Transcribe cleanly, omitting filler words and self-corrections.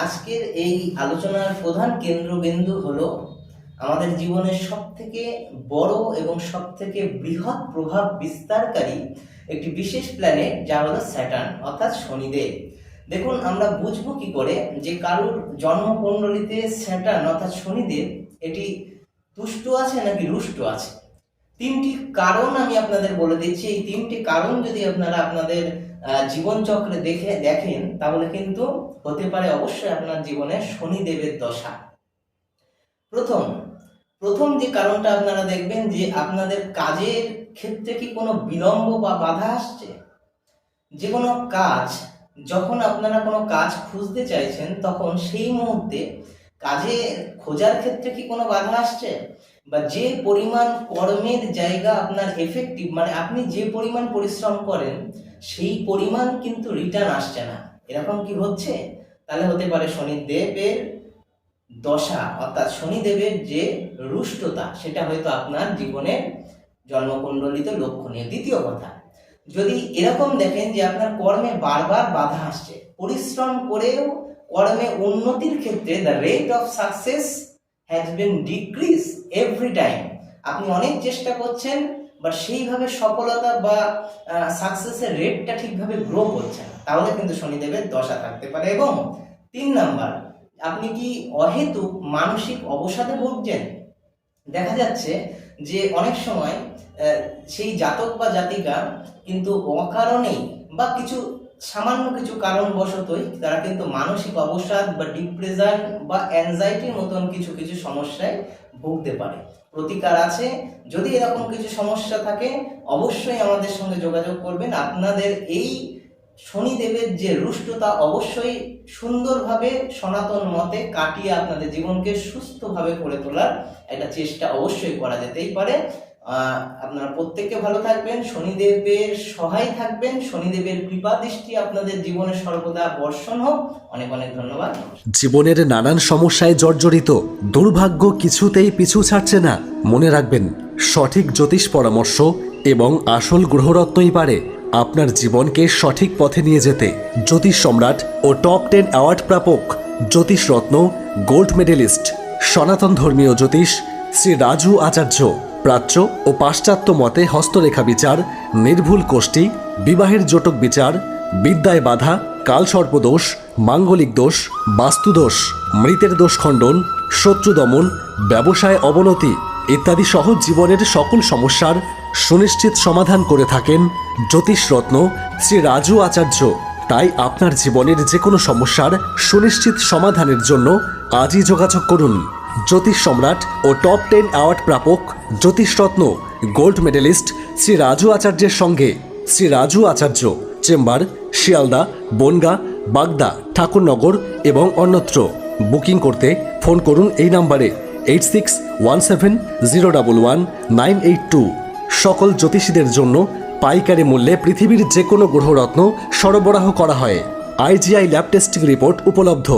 আজকের এই আলোচনার প্রধান কেন্দ্রবিন্দু হলো আমাদের জীবনের সবথেকে বড় এবং সবথেকে বৃহৎ প্রভাব বিস্তারকারী একটি বিশেষ প্ল্যানেট, যা হলো স্যাটার্ন অর্থাৎ শনিদেব। দেখুন, আমরা বুঝবো কি করে যে কারুর জন্মকুণ্ডলিতে স্যাটার্ন অর্থাৎ শনিদেব এটি তুষ্ট আছে নাকি রুষ্ট আছে। তিনটি কারণ আমি আপনাদের বলে দিচ্ছি। এই তিনটি কারণ যদি আপনারা আপনাদের জীবনচক্রে দেখেন তাহলে কিন্তু হতে পারে অবশ্যই আপনার জীবনে শনিদেবের দশা। প্রথম যে কারণটা আপনারা দেখবেন যে আপনাদের কাজের ক্ষেত্রে কি কোনো বিলম্ব বা বাধা আসছে। যে কোনো কাজ, যখন আপনারা কোনো কাজ খুঁজতে চাইছেন তখন সেই মুহূর্তে কাজে খোঁজার ক্ষেত্রে কি কোনো বাধা আসছে, বা যে পরিমাণ কর্মের জায়গা আপনার এফেক্টিভ, মানে আপনি যে পরিমাণ পরিশ্রম করেন সেই পরিমাণ কিন্তু রিটার্ন আসছে না, এরকম কি হচ্ছে? তাহলে হতে পারে শনিদেবের দশা অর্থাৎ শনিদেবের যে রুষ্টতা সেটা হয়তো আপনার জীবনের জন্মকুণ্ডলিতে লক্ষণীয়। দ্বিতীয় কথা, যদি এরকম দেখেন যে আপনার কর্মে বারবার বাধা আসছে, পরিশ্রম করেও কর্মে উন্নতির ক্ষেত্রে the rate of success has been decrease every time, আপনি অনেক চেষ্টা করছেন বাট সেইভাবে সফলতা বা সাকসেসের রেটটা ঠিকভাবে গ্রো করছে না, তাহলে কিন্তু শনিদেবের দশা থাকতে পারে। এবং 3 নাম্বার, আপনি কি অহেতুক মানসিক অবসাদে ভুগছেন। দেখা যাচ্ছে যে অনেক সময় সেই জাতক বা জাতিকা কিন্তু অকারণেই বা সামান্য কিছু কারণবশতই তারা কিন্তু মানসিক অবসাদ বা ডিপ্রেশন বা অ্যাংজাইটির মতন কিছু সমস্যায় ভুগতে পারে। প্রতিকার আছে। যদি এরকম কিছু সমস্যা থাকে অবশ্যই আমাদের সঙ্গে যোগাযোগ করবেন। আপনাদের এই শনিদেবের যে রুষ্টতা অবশ্যই সুন্দরভাবে সনাতন মতে কাটিয়ে আপনাদের জীবনকে সুস্থভাবে করে তোলার একটা চেষ্টা অবশ্যই করা যেতেই পারে। আপনারা প্রত্যেকে ভালো থাকবেন, শনিদেবের সহায় থাকবেন, শনিদেবের কৃপা দৃষ্টি আপনাদের জীবনে সর্বদা বর্ষণ হোক। অনেক অনেক ধন্যবাদ। জীবনের নানান সমস্যায় জর্জরিত, দুর্ভাগ্য কিছুতেই পিছু ছাড়ছে না। মনে রাখবেন, সঠিক জ্যোতিষ পরামর্শ এবং আসল গ্রহরত্নই পারে আপনার জীবনকে সঠিক পথে নিয়ে যেতে। জ্যোতিষ সম্রাট ও টপ 10 অ্যাওয়ার্ড প্রাপক জ্যোতিষ রত্ন, গোল্ড মেডেলিস্ট, সনাতন ধর্মীয় জ্যোতিষ শ্রী রাজু আচার্য। প্রাচ্য ও পাশ্চাত্য মতে হস্তরেখা বিচার, নির্ভুল কোষ্ঠী, বিবাহের জটক বিচার, বিদ্যায় বাধা, কালসর্পদোষ, মাঙ্গলিক দোষ, বাস্তুদোষ, মৃতের দোষ খণ্ডন, শত্রু দমন, ব্যবসায় অবনতি ইত্যাদি সহ জীবনের সকল সমস্যার সুনিশ্চিত সমাধান করে থাকেন জ্যোতিষ রত্ন শ্রী রাজু আচার্য। তাই আপনার জীবনের যে কোনো সমস্যার সুনিশ্চিত সমাধানের জন্য আজই যোগাযোগ করুন জ্যোতিষ সম্রাট ও টপ 10 অ্যাওয়ার্ড প্রাপক জ্যোতিষরত্ন গোল্ড মেডেলিস্ট শ্রী রাজু আচার্যের সঙ্গে। শ্রী রাজু আচার্য, চেম্বার শিয়ালদা, বনগা, বাগদা, ঠাকুরনগর এবং অন্যত্র। বুকিং করতে ফোন করুন এই নাম্বারে 8617011982। সকল জ্যোতিষীদের জন্য পাইকারি মূল্যে পৃথিবীর যে কোনো গ্রহরত্ন সরবরাহ করা হয়। IGI ল্যাব টেস্টিং রিপোর্ট উপলব্ধ।